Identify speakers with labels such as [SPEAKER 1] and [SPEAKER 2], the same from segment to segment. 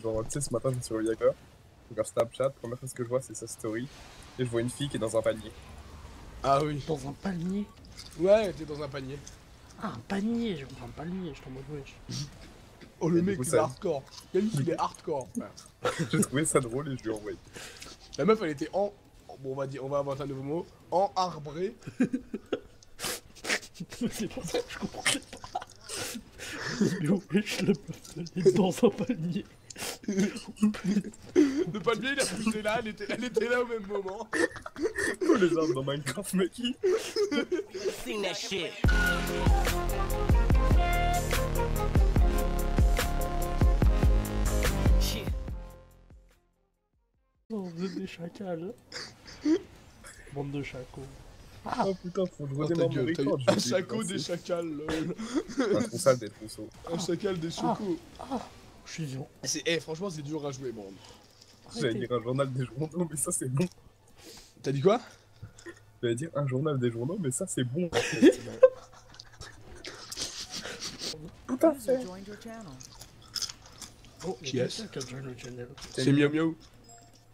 [SPEAKER 1] genre, tu sais, ce matin, je me suis réveillé avec là. Donc, Snapchat, première chose que je vois, c'est sa story. Et je vois une fille qui est dans un panier.
[SPEAKER 2] Ah oui.
[SPEAKER 3] Dans un panier.
[SPEAKER 2] Ouais, t'es dans un panier.
[SPEAKER 3] Ah, un panier, j'ai compris un panier, je t'en mode wesh.
[SPEAKER 2] Oh, le
[SPEAKER 1] Et du
[SPEAKER 2] mec,
[SPEAKER 1] coup,
[SPEAKER 2] il est
[SPEAKER 1] ça-
[SPEAKER 2] hardcore. Yannick, il est hardcore, frère.
[SPEAKER 1] J'ai trouvé ça drôle et je lui ai envoyé.
[SPEAKER 2] La meuf, elle était en... Bon, on va inventer un nouveau mot. En arbré.
[SPEAKER 3] C'est pour ça que je comprenais pas. Mais wesh, la meuf, elle est dans un panier.
[SPEAKER 2] Le panier, il a poussé là, elle était là au même moment.
[SPEAKER 1] Tous les arbres dans Minecraft, mec.
[SPEAKER 4] Sing that shit. Shit.
[SPEAKER 3] Oh, vous êtes des chacals. Bande de chacos.
[SPEAKER 1] Oh putain, faut que je
[SPEAKER 2] Oh, ta
[SPEAKER 1] redémarre mon
[SPEAKER 2] gueule,
[SPEAKER 1] record.
[SPEAKER 2] un chaco des chacals, lol.
[SPEAKER 1] Un trousseau des trousseaux.
[SPEAKER 2] Un chacal des chocos.
[SPEAKER 3] Je suis vivant.
[SPEAKER 2] Franchement, c'est dur à jouer, bon.
[SPEAKER 1] J'allais dire un journal des journaux, mais ça c'est bon.
[SPEAKER 2] T'as dit quoi?
[SPEAKER 1] J'allais dire un journal des journaux, mais ça c'est bon. Tout à fait.
[SPEAKER 3] Oh,
[SPEAKER 2] Qui
[SPEAKER 3] il y a
[SPEAKER 2] est-ce?
[SPEAKER 3] quelqu'un qui a joint le channel.
[SPEAKER 2] C'est miaou miaou.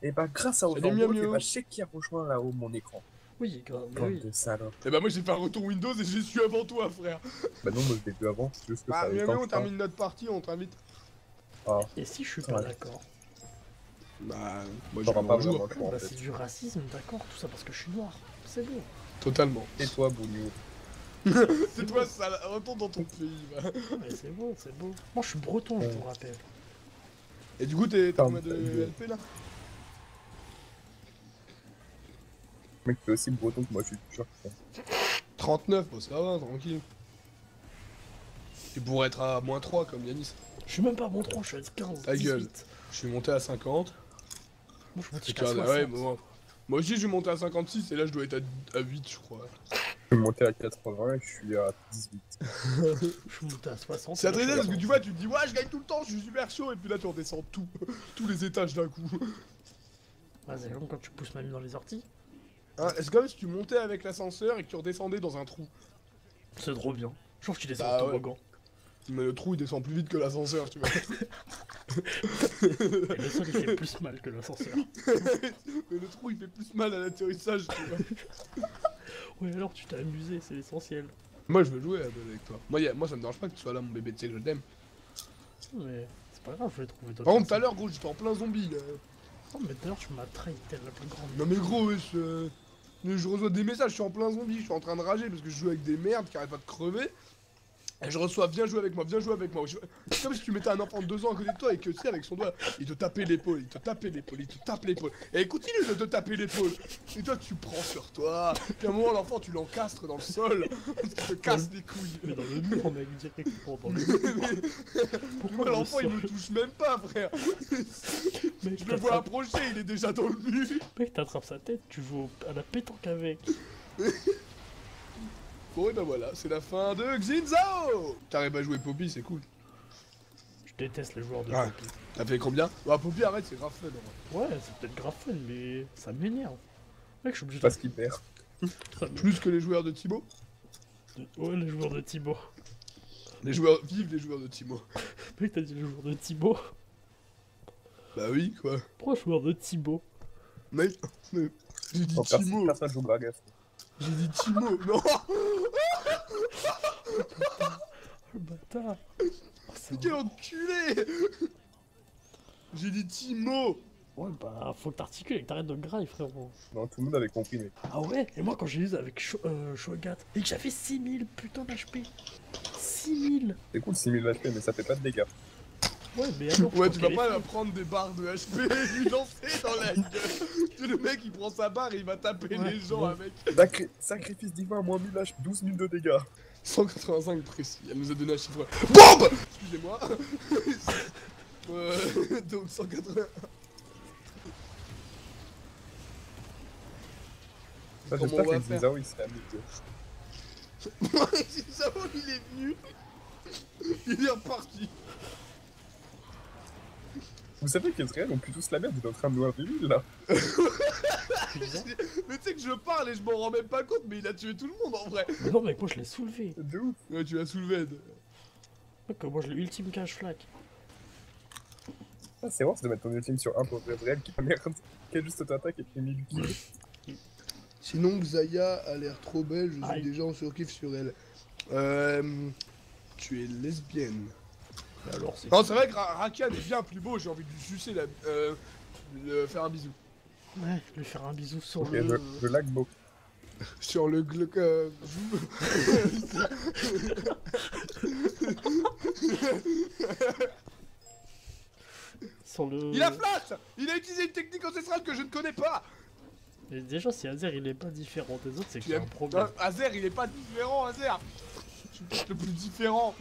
[SPEAKER 1] Et bah grâce à
[SPEAKER 2] Salut,
[SPEAKER 1] Overwatch,
[SPEAKER 2] miaou,
[SPEAKER 1] et
[SPEAKER 2] miaou.
[SPEAKER 1] bah je sais qui a rejoint là-haut mon écran.
[SPEAKER 3] Oui, grave, mais
[SPEAKER 1] Bande
[SPEAKER 3] oui.
[SPEAKER 1] de salopes.
[SPEAKER 2] Eh bah moi j'ai fait un retour Windows et j'y suis avant toi, frère.
[SPEAKER 1] Bah non, moi je l'ai vu avant, c'est juste que ça
[SPEAKER 2] Bah
[SPEAKER 1] avait le
[SPEAKER 2] miaou
[SPEAKER 1] temps
[SPEAKER 2] miaou,
[SPEAKER 1] que
[SPEAKER 2] on
[SPEAKER 1] je parle.
[SPEAKER 2] termine notre partie, on t'invite.
[SPEAKER 1] Ah,
[SPEAKER 3] Et si je suis pas
[SPEAKER 1] Ouais.
[SPEAKER 3] d'accord?
[SPEAKER 2] Bah moi je
[SPEAKER 1] t'auras pas
[SPEAKER 2] joue.
[SPEAKER 1] vraiment le choix en
[SPEAKER 3] Bah c'est
[SPEAKER 1] fait.
[SPEAKER 3] du racisme, d'accord, tout ça parce que je suis noir. C'est bon.
[SPEAKER 2] Totalement.
[SPEAKER 1] Et toi, Bougnou?
[SPEAKER 2] C'est toi ça, retourne dans ton pays, va.
[SPEAKER 3] Ah, mais c'est bon, c'est beau. Moi je suis breton, je vous rappelle.
[SPEAKER 2] Et du coup t'as
[SPEAKER 1] Pardon,
[SPEAKER 2] combien de
[SPEAKER 1] t'as dit.
[SPEAKER 2] LP là?
[SPEAKER 1] Mec, t'es aussi breton que moi, je suis sûr.
[SPEAKER 2] 39, bon ça va, tranquille. Tu pourrais être à moins 3 comme Yanis.
[SPEAKER 3] Je suis même pas bon 3, je suis à 15,
[SPEAKER 2] Ta
[SPEAKER 3] 18.
[SPEAKER 2] gueule. Je suis monté à 50.
[SPEAKER 3] Moi je monte
[SPEAKER 2] Et
[SPEAKER 3] jusqu'à
[SPEAKER 2] tu vois,
[SPEAKER 3] 60.
[SPEAKER 2] ouais, moi aussi je suis monté à 56 et là je dois être à 8 je crois.
[SPEAKER 1] Je suis monté à 80 et je suis à 18.
[SPEAKER 3] Je suis monté à 60.
[SPEAKER 2] C'est
[SPEAKER 3] et là, je
[SPEAKER 2] adressé
[SPEAKER 3] suis à
[SPEAKER 2] parce que
[SPEAKER 3] 60.
[SPEAKER 2] tu vois, tu te dis ouais je gagne tout le temps, je suis super chaud et puis là tu redescends tous les étages d'un coup.
[SPEAKER 3] Ouais, c'est comme quand tu pousses ma mine dans les orties.
[SPEAKER 2] Hein, c'est comme si tu montais avec l'ascenseur et que tu redescendais dans un trou.
[SPEAKER 3] C'est trop bien. Je trouve que tu descends
[SPEAKER 2] Bah
[SPEAKER 3] en
[SPEAKER 2] ouais.
[SPEAKER 3] toboggan.
[SPEAKER 2] Mais le trou il descend plus vite que l'ascenseur, tu vois.
[SPEAKER 3] Et le sol il fait plus mal que l'ascenseur.
[SPEAKER 2] Mais le trou il fait plus mal à l'atterrissage, tu vois.
[SPEAKER 3] Ouais, alors tu t'es amusé, c'est l'essentiel.
[SPEAKER 2] Moi je veux jouer avec toi. Moi ça me dérange pas que tu sois là mon bébé, tu sais que je t'aime.
[SPEAKER 3] Mais c'est pas grave, je vais trouver d'autres.
[SPEAKER 2] Par contre tout à
[SPEAKER 3] façons.
[SPEAKER 2] l'heure gros j'étais en plein zombie là.
[SPEAKER 3] Non, mais d'ailleurs, tu m'as trahi, t'es la plus grande.
[SPEAKER 2] Non mais gros wesh, je reçois des messages, je suis en plein zombie, je suis en train de rager parce que je joue avec des merdes qui arrêtent pas de crever. Et je reçois viens jouer avec moi, viens jouer avec moi. C'est comme si tu mettais un enfant de 2 ans à côté de toi et que tu sais avec son doigt, il te tapait l'épaule, il te tapait l'épaule, il te tape l'épaule. Et il continue de te taper l'épaule. Et toi tu prends sur toi. Puis à un moment l'enfant tu l'encastres dans le sol. Parce qu'il te casse les couilles.
[SPEAKER 3] Mais dans le mur, mec, directement dans le mur. Pourquoi
[SPEAKER 2] Moi
[SPEAKER 3] le
[SPEAKER 2] l'enfant il
[SPEAKER 3] sol
[SPEAKER 2] me touche même pas frère.
[SPEAKER 3] Mec,
[SPEAKER 2] Je le vois approcher, il est déjà dans le mur.
[SPEAKER 3] Mec, t'attrapes sa tête, tu joues à la pétanque avec.
[SPEAKER 2] Bon et bah voilà, c'est la fin de Xinzao. T'arrives à jouer Poppy, c'est cool.
[SPEAKER 3] Je déteste les joueurs de
[SPEAKER 2] Ouais.
[SPEAKER 3] Poppy.
[SPEAKER 2] T'as fait combien? Bah Poppy arrête, c'est grave fun en vrai.
[SPEAKER 3] Ouais, c'est peut-être grave fun, mais ça m'énerve. Mec, je suis obligé
[SPEAKER 1] Parce qu'il perd.
[SPEAKER 3] Ça m'énerve.
[SPEAKER 2] Plus que les joueurs de Thibaut.
[SPEAKER 3] Ouais, les joueurs de Thibaut.
[SPEAKER 2] Les joueurs, vive les joueurs de Thibaut.
[SPEAKER 3] Mec, t'as dit les joueurs de Thibaut.
[SPEAKER 2] Bah oui, quoi.
[SPEAKER 3] Pourquoi joueur de Thibaut?
[SPEAKER 2] Mec, j'ai dit
[SPEAKER 1] En
[SPEAKER 2] Timo.
[SPEAKER 1] personne joue Gragas.
[SPEAKER 2] J'ai dit Timo. Non,
[SPEAKER 3] Oh, le bâtard. Oh, c'est
[SPEAKER 2] quel enculé. J'ai dit Timo.
[SPEAKER 3] Ouais, bah, faut que t'articules et que t'arrêtes de graille, frérot.
[SPEAKER 1] Non, tout le monde avait compris, mec.
[SPEAKER 3] Ah ouais? Et moi, quand j'ai eu avec Shogat, et que j'avais 6000 putain d'HP. 6000.
[SPEAKER 1] C'est cool 6000 HP, mais ça fait pas de dégâts.
[SPEAKER 3] Ouais, mais alors.
[SPEAKER 2] Ouais,
[SPEAKER 3] je
[SPEAKER 2] tu
[SPEAKER 3] pense
[SPEAKER 2] vas
[SPEAKER 3] qu'elle
[SPEAKER 2] pas
[SPEAKER 3] est
[SPEAKER 2] la
[SPEAKER 3] folle.
[SPEAKER 2] prendre des barres de HP et lui lancer dans la gueule. Tu sais, le mec il prend sa barre et il va taper
[SPEAKER 3] Ouais,
[SPEAKER 2] les gens
[SPEAKER 3] ouais.
[SPEAKER 2] avec
[SPEAKER 1] Sacrifice divin, moins 1000 HP, 12 000 de dégâts.
[SPEAKER 2] 185 précis. Elle nous a donné un chiffre. BOMBE. Excusez-moi. Donc 180.
[SPEAKER 1] Ça,
[SPEAKER 2] Comment
[SPEAKER 1] j'espère
[SPEAKER 2] on va
[SPEAKER 1] que
[SPEAKER 2] faire?
[SPEAKER 1] Xinzao il s'est amusé.
[SPEAKER 2] Zao il est venu. Il est reparti.
[SPEAKER 1] Vous savez qu'Ezreal, on pue tous la merde, il est en train de nous ville là.
[SPEAKER 3] Tu disais?
[SPEAKER 2] Mais tu sais que je parle et je m'en rends même pas compte, mais il a tué tout le monde en vrai.
[SPEAKER 3] Mais non, mec, moi je l'ai soulevé.
[SPEAKER 1] De ouf.
[SPEAKER 2] Ouais, tu l'as soulevé.
[SPEAKER 3] Mec, moi je l'ai ultime cash flag.
[SPEAKER 1] Ah, c'est vrai, c'est de mettre ton ultime sur un pour réel qui a merde, qui a juste t'attaque et puis 1000 kills.
[SPEAKER 2] Sinon, Xayah a l'air trop belle, je suis
[SPEAKER 3] Aïe.
[SPEAKER 2] déjà en surkiff sur elle. Tu es lesbienne.
[SPEAKER 3] Mais alors, c'est.
[SPEAKER 2] Non, c'est vrai que Rakan est bien plus beau, j'ai envie de lui sucer le faire un bisou.
[SPEAKER 3] Ouais, lui faire un bisou sur
[SPEAKER 1] Ok,
[SPEAKER 3] le.
[SPEAKER 1] je lag beaucoup.
[SPEAKER 2] Sur le glock.
[SPEAKER 3] Sur le.
[SPEAKER 2] Il a flash. Il a utilisé une technique ancestrale que je ne connais pas.
[SPEAKER 3] Mais déjà, si Azer il est pas différent des autres, c'est que
[SPEAKER 2] Tu
[SPEAKER 3] c'est
[SPEAKER 2] aimes-
[SPEAKER 3] un problème.
[SPEAKER 2] Non, Azer, il est pas différent, Azer. Je suis peut-être le plus différent.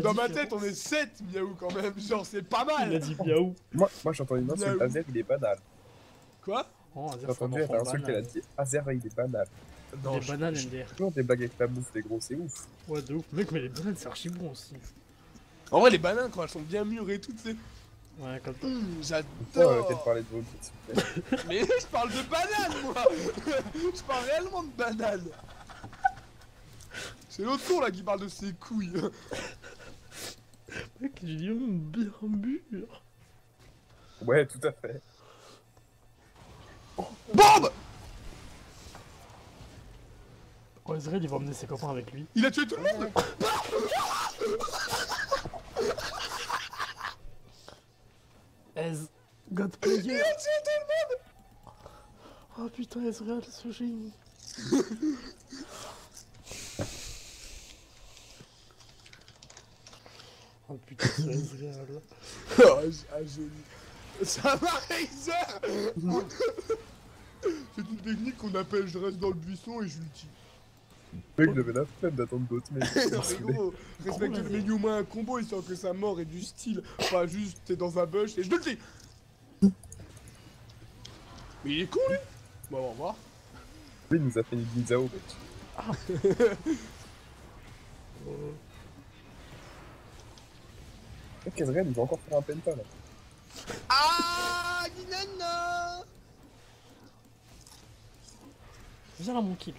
[SPEAKER 2] Dans ma tête, on est 7, Miaou, quand même. Genre, c'est pas
[SPEAKER 3] Il a
[SPEAKER 2] mal.
[SPEAKER 3] dit miaou.
[SPEAKER 1] Moi j'ai entendu une insulte,
[SPEAKER 2] Miaou.
[SPEAKER 1] Azer il est banal.
[SPEAKER 2] Quoi?
[SPEAKER 3] Oh,
[SPEAKER 1] J'ai
[SPEAKER 3] Azer, c'est un
[SPEAKER 1] entendu
[SPEAKER 3] enfant
[SPEAKER 1] une insulte qu'elle a
[SPEAKER 3] banal.
[SPEAKER 1] dit Azer il est banal.
[SPEAKER 2] Non,
[SPEAKER 3] Des bananes MDR.
[SPEAKER 1] Toujours des blagues avec la bouffe, les gros, c'est ouf.
[SPEAKER 3] Ouais, de ouf. Mec, mais les bananes, c'est archi bon aussi.
[SPEAKER 2] En vrai, les bananes, quand elles sont bien mûres et tout, c'est.
[SPEAKER 3] Ouais, comme ça.
[SPEAKER 1] Pourquoi arrêter de
[SPEAKER 2] J'adore.
[SPEAKER 1] parler de vos s'il vous plaît.
[SPEAKER 2] Mais je parle de bananes, moi. Je parle réellement de bananes. C'est l'autre con là qui parle de ses couilles.
[SPEAKER 3] Mec, j'ai dit bien mûr.
[SPEAKER 1] Ouais, tout à fait.
[SPEAKER 2] Bombe.
[SPEAKER 3] Oh, Ezreal, il va emmener ses copains avec lui.
[SPEAKER 2] Il a tué tout le monde.
[SPEAKER 3] Ez, God player.
[SPEAKER 2] Il a tué tout le monde.
[SPEAKER 3] Oh putain, Ezreal, ce génie. Oh putain, ce Ezreal.
[SPEAKER 2] Génie. Ça va, Razer. C'est une technique qu'on appelle je reste dans le buisson et je l'utilise.
[SPEAKER 1] Le mec j'avais la flemme d'attendre d'autres mecs.
[SPEAKER 2] Non mais gros, respecte le menu au moins un combo histoire que sa mort ait du style. Pas juste t'es dans un bush et je te le dis. Mais il est con lui. Bon, on va voir.
[SPEAKER 1] Lui il nous a fait une Ginzao, mec. Mec, Ezreal il va encore faire un penta là.
[SPEAKER 2] Ah, Ginana.
[SPEAKER 3] Viens là, mon kill.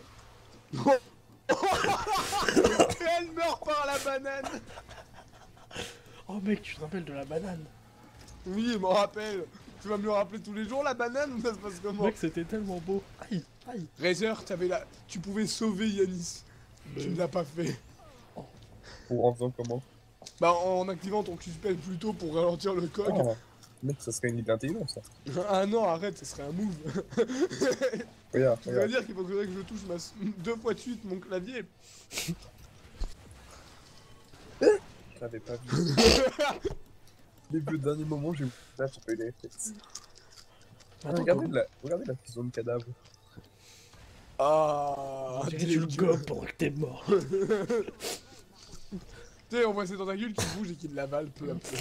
[SPEAKER 2] Elle meurt par la banane.
[SPEAKER 3] Oh mec, tu te rappelles de la banane?
[SPEAKER 2] Oui, je m'en rappelle. Tu vas me le rappeler tous les jours la banane ou ça se passe comment?
[SPEAKER 3] Mec, c'était tellement beau. Aïe, aïe.
[SPEAKER 2] Razer, tu pouvais sauver Yanis. Tu ne l'as pas fait.
[SPEAKER 1] Ou en faisant comment?
[SPEAKER 2] Bah en activant ton Q-spell plus tôt pour ralentir le cog.
[SPEAKER 1] Oh, mec, ça serait une idée intelligente ça.
[SPEAKER 2] Ah non, arrête, ce serait un move.
[SPEAKER 1] Regarde,
[SPEAKER 2] Tu vas
[SPEAKER 1] regarde.
[SPEAKER 2] dire qu'il faudrait que je touche 2 fois de suite mon clavier.
[SPEAKER 1] Je l'avais pas vu. Les deux derniers moments, j'ai là, j'ai pas eu les réflexes.
[SPEAKER 3] Attends,
[SPEAKER 1] Regardez la fusion de cadavres.
[SPEAKER 2] Ah,
[SPEAKER 3] on dirait que tu le gobes pendant que t'es mort.
[SPEAKER 2] Tu sais, on voit ses tentacules qui bougent et qui l'avalent peu à peu.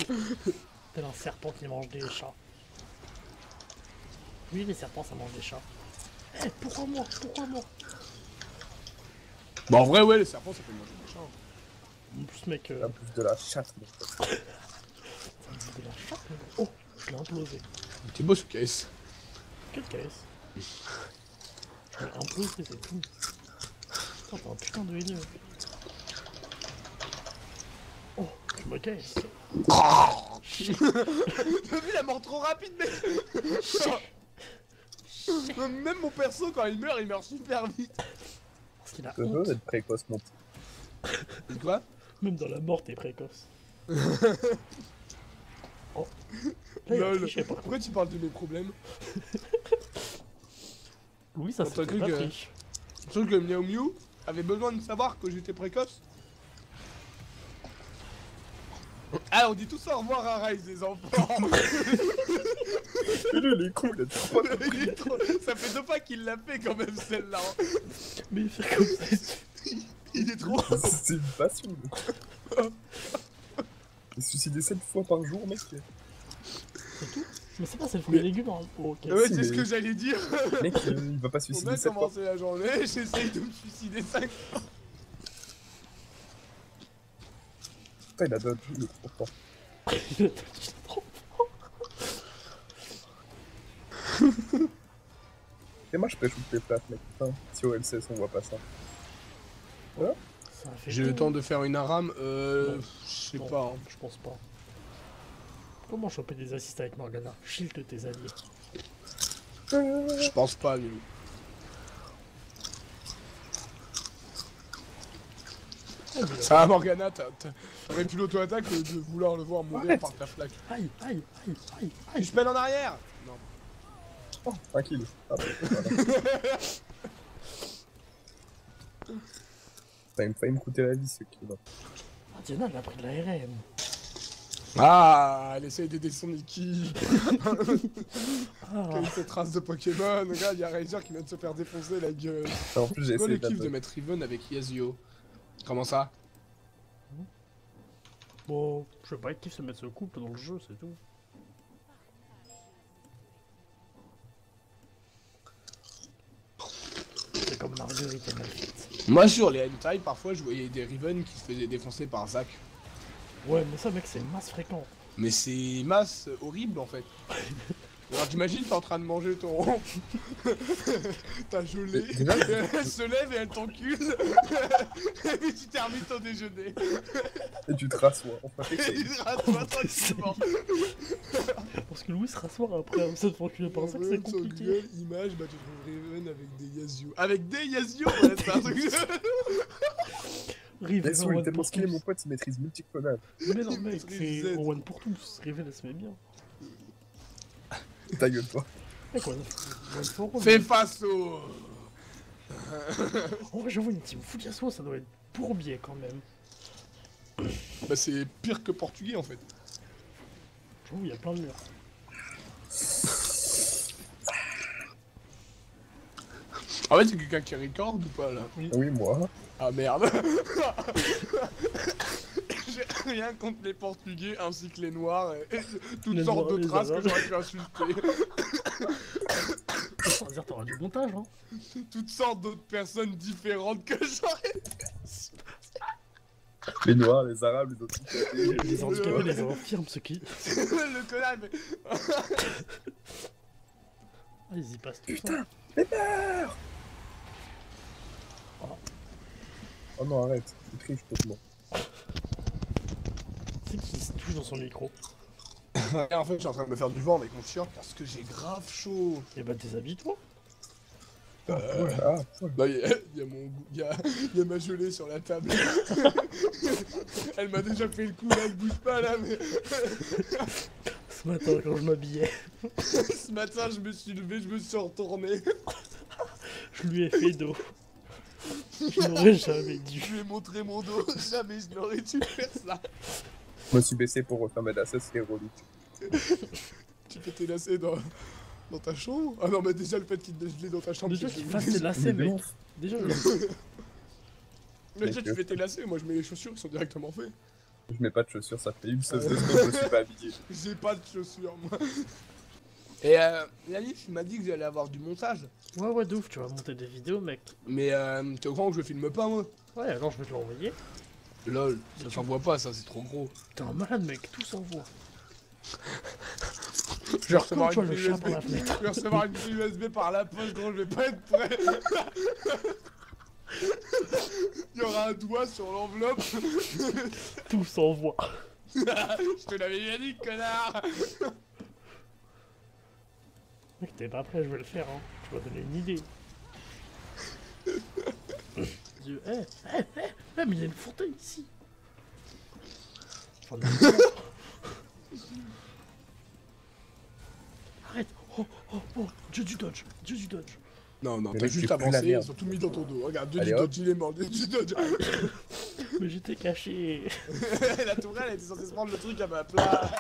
[SPEAKER 3] Tel un serpent qui mange des chats. Oui, les serpents, ça mange des chats. Eh, pourquoi moi? Pourquoi moi?
[SPEAKER 2] Bah en vrai, ouais, les serpents ça fait manger des chats.
[SPEAKER 3] En plus, mec,
[SPEAKER 1] La bouffe de la chatte, mon pote.
[SPEAKER 3] ça me dit de la chatte, mais... Oh, je l'ai implosé.
[SPEAKER 2] T'es beau ce caisse.
[SPEAKER 3] Quelle caisse? Je l'ai implosé, c'est tout. Putain, t'as un putain de haineux. Oh, tu me caisses.
[SPEAKER 2] T'as vu la mort trop rapide, mec. Même mon perso, quand il meurt super vite.
[SPEAKER 3] Parce qu'il a
[SPEAKER 1] Je veux
[SPEAKER 3] honte.
[SPEAKER 1] être précoce, mon petit.
[SPEAKER 2] Quoi?
[SPEAKER 3] Même dans la mort, t'es précoce. Oh. Là, il a
[SPEAKER 2] Lol.
[SPEAKER 3] triché, par contre.
[SPEAKER 2] Pourquoi tu parles de mes problèmes?
[SPEAKER 3] Oui, ça
[SPEAKER 2] Attends,
[SPEAKER 3] c'est pas
[SPEAKER 2] que-
[SPEAKER 3] triche.
[SPEAKER 2] Je trouve que Miaou Miaou avait besoin de savoir que j'étais précoce. Ah, on dit tous au revoir à Rise, les enfants.
[SPEAKER 1] Mais lui, il est con, il a trop pas
[SPEAKER 2] Il est trop- Ça fait 2 fois qu'il l'a fait quand même celle-là. hein.
[SPEAKER 3] Mais faire comme ça.
[SPEAKER 2] Il est trop.
[SPEAKER 1] C'est une passion, mec. Il se suicidait 7 fois par jour, mec.
[SPEAKER 3] Mais c'est pas, c'est le fruit et légumes. Hein. Oh, ok.
[SPEAKER 2] Ouais,
[SPEAKER 1] si,
[SPEAKER 2] c'est ce
[SPEAKER 1] mais-
[SPEAKER 2] que j'allais dire.
[SPEAKER 1] Mec, il va pas se
[SPEAKER 2] On
[SPEAKER 1] suicider
[SPEAKER 2] a
[SPEAKER 1] 7 fois.
[SPEAKER 2] commencé la journée, j'essaye de me suicider 5 fois.
[SPEAKER 1] Putain, il a dodge, il est trop fort.
[SPEAKER 3] Il a trop.
[SPEAKER 1] Et moi, je peux shooter les plates, mec. Putain, si au LCS, on voit pas ça.
[SPEAKER 3] Ça a fait
[SPEAKER 2] J'ai le
[SPEAKER 3] tout.
[SPEAKER 2] temps de faire une arame,
[SPEAKER 3] Non.
[SPEAKER 2] je sais
[SPEAKER 3] Non,
[SPEAKER 2] pas. hein.
[SPEAKER 3] Je pense pas. Comment choper des assists avec Morgana? Shield tes alliés.
[SPEAKER 2] Je pense pas, lui. Ça va, Morgana, t'aurais pu l'auto-attaque de vouloir le voir mourir par ta flaque.
[SPEAKER 3] Aïe, aïe, aïe, aïe,
[SPEAKER 2] Tu
[SPEAKER 3] aïe.
[SPEAKER 2] se mènes en arrière. Non.
[SPEAKER 1] Oh, tranquille. Ah, voilà. Ça me failli me coûter la vie, ce qui va.
[SPEAKER 3] Ah, Diana, elle a pris de l'ARM.
[SPEAKER 2] Ah, elle essaye d'aider son équipe.
[SPEAKER 3] Ah,
[SPEAKER 2] Quelle cette race de Pokémon. Regarde, y'a Razer qui vient de se faire défoncer la gueule.
[SPEAKER 1] En plus, j'ai
[SPEAKER 2] C'est quoi
[SPEAKER 1] essayé
[SPEAKER 2] le kiff de
[SPEAKER 1] de
[SPEAKER 2] mettre Riven avec Yasuo? Comment ça?
[SPEAKER 3] bon, je sais pas, qui se mettre ce couple dans le jeu, c'est tout. C'est comme Marguerite et Malphite.
[SPEAKER 2] Moi, sur les hentai, parfois, je voyais des Riven qui se faisaient défoncer par Zac.
[SPEAKER 3] Ouais, mais ça, mec, c'est masse fréquent.
[SPEAKER 2] Mais c'est masse horrible en fait. Alors t'imagines, t'es en train de manger ton... ta gelée,
[SPEAKER 1] Déjà,
[SPEAKER 2] elle se lève et elle t'encule. Et puis tu termines ton déjeuner.
[SPEAKER 1] Et tu te rassois. Enfin,
[SPEAKER 2] Et tu rate-toi tranquillement.
[SPEAKER 3] Parce que Louis se rasseoir après cette fois que par ça que c'est
[SPEAKER 2] Riven sur
[SPEAKER 3] compliqué.
[SPEAKER 2] Google, image, bah tu trouves Riven avec des Yasuo. Avec des Yasuo, ouais, c'est un truc.
[SPEAKER 3] Riven
[SPEAKER 1] Yasuo,
[SPEAKER 3] en
[SPEAKER 1] il est
[SPEAKER 3] one
[SPEAKER 1] tellement
[SPEAKER 3] pour
[SPEAKER 1] stylé,
[SPEAKER 3] tous.
[SPEAKER 1] mon pote, il maîtrise multiclonal.
[SPEAKER 3] Mais non,
[SPEAKER 2] Il
[SPEAKER 3] mec,
[SPEAKER 2] maîtrise
[SPEAKER 3] c'est
[SPEAKER 2] Z.
[SPEAKER 3] en one pour tous. Riven, elle se met bien.
[SPEAKER 1] Ta gueule, toi.
[SPEAKER 3] Mec, one for all.
[SPEAKER 2] Fais face au...
[SPEAKER 3] En vrai, j'avoue, une team full Yasuo, ça doit être bourbier quand même.
[SPEAKER 2] Bah c'est pire que portugais en fait.
[SPEAKER 3] J'avoue, il y a plein de murs.
[SPEAKER 2] En fait c'est quelqu'un qui record ou pas là?
[SPEAKER 1] Oui, moi.
[SPEAKER 2] Ah merde. J'ai rien contre les Portugais ainsi que les Noirs et toutes
[SPEAKER 3] Les
[SPEAKER 2] sortes
[SPEAKER 3] Noirs,
[SPEAKER 2] d'autres
[SPEAKER 3] les
[SPEAKER 2] races que
[SPEAKER 3] Arabes.
[SPEAKER 2] j'aurais pu insulter.
[SPEAKER 3] Ça veut dire t'auras du montage, hein.
[SPEAKER 2] Toutes sortes d'autres personnes différentes que j'aurais.
[SPEAKER 1] Les Noirs, les Arabes, les autres.
[SPEAKER 3] Les handicapés, les infirmes, ceux qui...
[SPEAKER 2] Le connard, mais...
[SPEAKER 3] Ah, ils y passent tout
[SPEAKER 1] Putain,
[SPEAKER 3] ça.
[SPEAKER 1] Pépère. Oh non, arrête. Tu triches complètement.
[SPEAKER 3] C'est qui se touche dans son micro.
[SPEAKER 2] Et en fait, je suis en train de me faire du vent avec mon t-shirt parce que j'ai grave chaud.
[SPEAKER 3] Et bah, déshabille-toi.
[SPEAKER 1] Ah,
[SPEAKER 2] Bah, y a ma gelée sur la table. Elle m'a déjà fait le coup là, elle bouge pas là, mais...
[SPEAKER 3] Ce matin, quand je m'habillais,
[SPEAKER 2] Ce matin, je me suis levé, je me suis retourné.
[SPEAKER 3] je lui ai fait dos. Je n'aurais jamais dû.
[SPEAKER 2] Je lui ai montré mon dos, jamais je n'aurais dû faire ça.
[SPEAKER 1] je me suis baissé pour refaire ma lacets, c'est relique.
[SPEAKER 2] Tu peux t'élasser dans ta chambre? Ah non, mais déjà le fait qu'il te gelé dans ta chambre,
[SPEAKER 3] Déjà
[SPEAKER 2] c'est
[SPEAKER 3] qu'il
[SPEAKER 2] que-
[SPEAKER 3] fasse ses lacets,
[SPEAKER 1] Mais
[SPEAKER 3] mec.
[SPEAKER 1] non.
[SPEAKER 3] Déjà,
[SPEAKER 2] Mais déjà tu fais tes lacets, moi je mets les chaussures qui sont directement faits.
[SPEAKER 1] Je mets pas de chaussures, ça fait une seule seconde que je me suis pas habillé.
[SPEAKER 2] J'ai pas de chaussures moi. Et Yannick, il m'a dit que j'allais avoir du montage.
[SPEAKER 3] ouais, de ouf, tu vas monter des vidéos, mec.
[SPEAKER 2] Mais t'es au courant que je filme pas moi?
[SPEAKER 3] Ouais, alors je vais te l'envoyer.
[SPEAKER 2] Lol, ça s'envoie pas, ça c'est trop gros.
[SPEAKER 3] T'es un malade, mec, tout s'envoie.
[SPEAKER 2] Je vais recevoir
[SPEAKER 3] Comme toi,
[SPEAKER 2] une
[SPEAKER 3] le
[SPEAKER 2] clé
[SPEAKER 3] chat par la
[SPEAKER 2] USB.
[SPEAKER 3] fenêtre.
[SPEAKER 2] Je vais recevoir une clé USB par la poste, gros, je vais pas être prêt. Il y aura un doigt sur l'enveloppe.
[SPEAKER 3] Tout s'envoie.
[SPEAKER 2] Je te l'avais bien dit, connard.
[SPEAKER 3] Mec, t'es pas prêt, je vais le faire, hein. Tu vas donner une idée. Dieu, mais il y a une fontaine ici. Enfin, non. Arrête. Oh, Dieu du dodge, Dieu du dodge.
[SPEAKER 2] Non,
[SPEAKER 1] Mais
[SPEAKER 2] t'as
[SPEAKER 1] mec,
[SPEAKER 2] juste
[SPEAKER 1] tu pues la
[SPEAKER 2] avancé,
[SPEAKER 1] merde.
[SPEAKER 2] ils ont tout mis dans ton dos. Regarde, Dieu
[SPEAKER 1] Allez,
[SPEAKER 2] du
[SPEAKER 1] hop.
[SPEAKER 2] dodge, il est mort, Dieu du dodge.
[SPEAKER 3] Mais j'étais caché.
[SPEAKER 2] La tourelle, elle était censée se prendre le truc à ma place.